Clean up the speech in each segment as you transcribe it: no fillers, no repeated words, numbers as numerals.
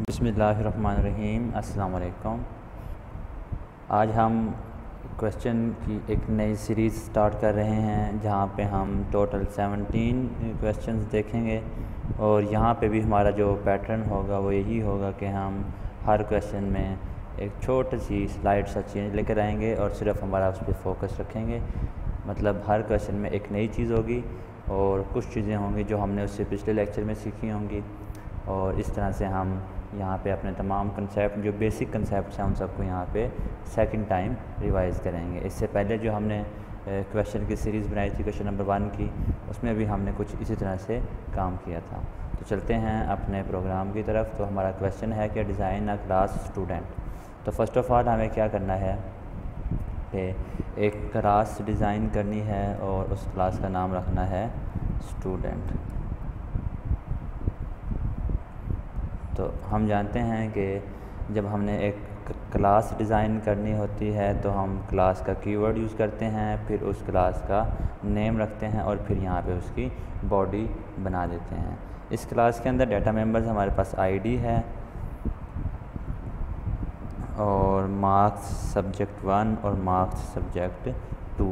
बिस्मिल्लाहिर्रहमानिर्रहीम। अस्सलाम वालेकुम। आज हम क्वेश्चन की एक नई सीरीज़ स्टार्ट कर रहे हैं जहाँ पे हम टोटल 17 क्वेश्चंस देखेंगे और यहाँ पे भी हमारा जो पैटर्न होगा वो यही होगा कि हम हर क्वेश्चन में एक छोटी सी स्लाइड सा चेंज लेकर आएंगे और सिर्फ हमारा उस पर फोकस रखेंगे। मतलब हर क्वेश्चन में एक नई चीज़ होगी और कुछ चीज़ें होंगी जो हमने उससे पिछले लेक्चर में सीखी होंगी और इस तरह से हम यहाँ पे अपने तमाम कंसेप्ट जो बेसिक कंसेप्ट हैं उन सबको यहाँ पे सेकंड टाइम रिवाइज़ करेंगे। इससे पहले जो हमने क्वेश्चन की सीरीज़ बनाई थी क्वेश्चन नंबर 1 की, उसमें भी हमने कुछ इसी तरह से काम किया था। तो चलते हैं अपने प्रोग्राम की तरफ। तो हमारा क्वेश्चन है कि डिज़ाइन अ क्लास स्टूडेंट। तो फर्स्ट ऑफ़ ऑल हमें क्या करना है कि एक क्लास डिज़ाइन करनी है और उस क्लास का नाम रखना है स्टूडेंट। तो हम जानते हैं कि जब हमने एक क्लास डिज़ाइन करनी होती है तो हम क्लास का कीवर्ड यूज़ करते हैं, फिर उस क्लास का नेम रखते हैं और फिर यहाँ पे उसकी बॉडी बना देते हैं। इस क्लास के अंदर डाटा मेंबर्स हमारे पास आईडी है और मार्क्स सब्जेक्ट 1 और मार्क्स सब्जेक्ट 2।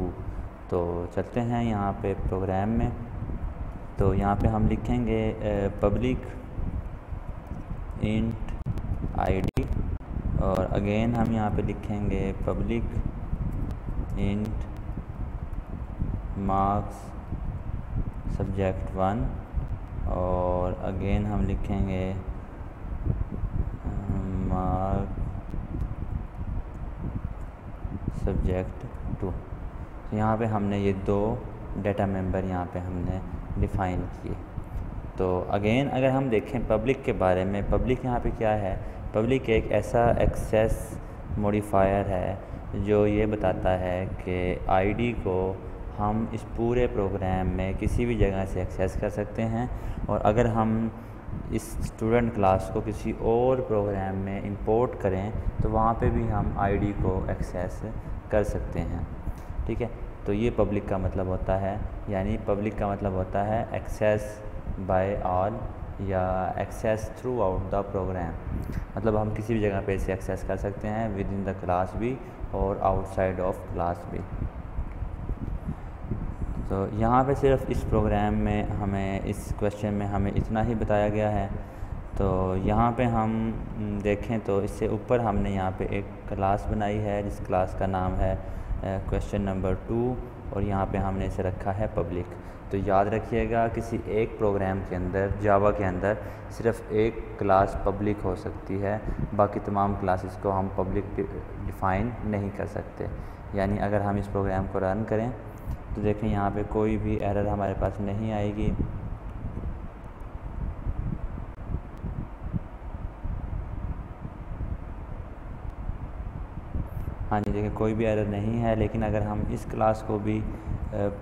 तो चलते हैं यहाँ पे प्रोग्राम में। तो यहाँ पे हम लिखेंगे पब्लिक इंट आईडी और अगेन हम यहाँ पे लिखेंगे पब्लिक इंट मार्क्स सब्जेक्ट 1 और अगेन हम लिखेंगे मार्क्स सब्जेक्ट 2। तो यहाँ पे हमने ये दो डाटा मेंबर यहाँ पे हमने डिफ़ाइन किए। तो अगेन अगर हम देखें पब्लिक के बारे में, पब्लिक यहाँ पे क्या है, पब्लिक एक ऐसा एक्सेस मॉडिफायर है जो ये बताता है कि आईडी को हम इस पूरे प्रोग्राम में किसी भी जगह से एक्सेस कर सकते हैं और अगर हम इस स्टूडेंट क्लास को किसी और प्रोग्राम में इंपोर्ट करें तो वहाँ पे भी हम आईडी को एक्सेस कर सकते हैं। ठीक है, तो ये पब्लिक का मतलब होता है, यानी पब्लिक का मतलब होता है एक्सेस बाय ऑल या access throughout the programme. मतलब हम किसी भी जगह पे इसे एक्सेस कर सकते हैं विद इन द क्लास भी और आउटसाइड ऑफ क्लास भी। तो यहाँ पे सिर्फ इस प्रोग्राम में हमें इस क्वेश्चन में हमें इतना ही बताया गया है। तो यहाँ पे हम देखें तो इससे ऊपर हमने यहाँ पे एक क्लास बनाई है जिस क्लास का नाम है क्वेश्चन नंबर 2 और यहाँ पे हमने इसे रखा है पब्लिक। तो याद रखिएगा किसी एक प्रोग्राम के अंदर जावा के अंदर सिर्फ एक क्लास पब्लिक हो सकती है, बाकी तमाम क्लासेस को हम पब्लिक डिफ़ाइन नहीं कर सकते। यानी अगर हम इस प्रोग्राम को रन करें तो देखें यहाँ पे कोई भी एरर हमारे पास नहीं आएगी। हाँ जी, देखिए कोई भी एरर नहीं है। लेकिन अगर हम इस क्लास को भी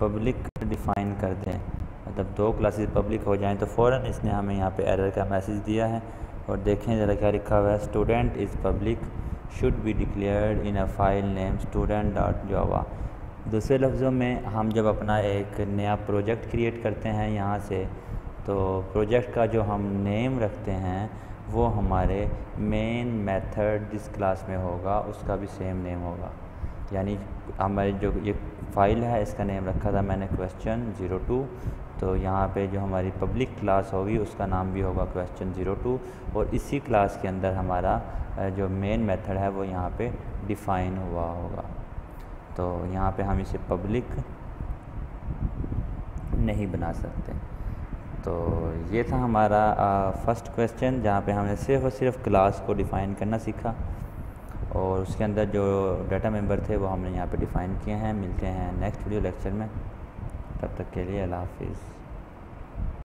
पब्लिक डिफ़ाइन कर दें, मतलब दो क्लासेस पब्लिक हो जाएं, तो फ़ौरन इसने हमें यहाँ पे एरर का मैसेज दिया है। और देखें ज़रा क्या लिखा हुआ है, student is public should be declared in a file name student dot जावा। दूसरे लफ्ज़ों में हम जब अपना एक नया प्रोजेक्ट क्रिएट करते हैं यहाँ से, तो प्रोजेक्ट का जो हम नेम रखते हैं वो हमारे मेन मेथड जिस क्लास में होगा उसका भी सेम नेम होगा। यानी हमारी जो ये फ़ाइल है इसका नेम रखा था मैंने क्वेश्चन 02। तो यहाँ पे जो हमारी पब्लिक क्लास होगी उसका नाम भी होगा क्वेश्चन 02 और इसी क्लास के अंदर हमारा जो मेन मेथड है वो यहाँ पे डिफ़ाइन हुआ होगा। तो यहाँ पे हम इसे पब्लिक नहीं बना सकते। तो ये था हमारा फर्स्ट क्वेश्चन जहाँ पे हमने सिर्फ और सिर्फ क्लास को डिफ़ाइन करना सीखा और उसके अंदर जो डाटा मेंबर थे वो हमने यहाँ पे डिफ़ाइन किए हैं। मिलते हैं नेक्स्ट वीडियो लेक्चर में, तब तक के लिए अल्लाह हाफिज़।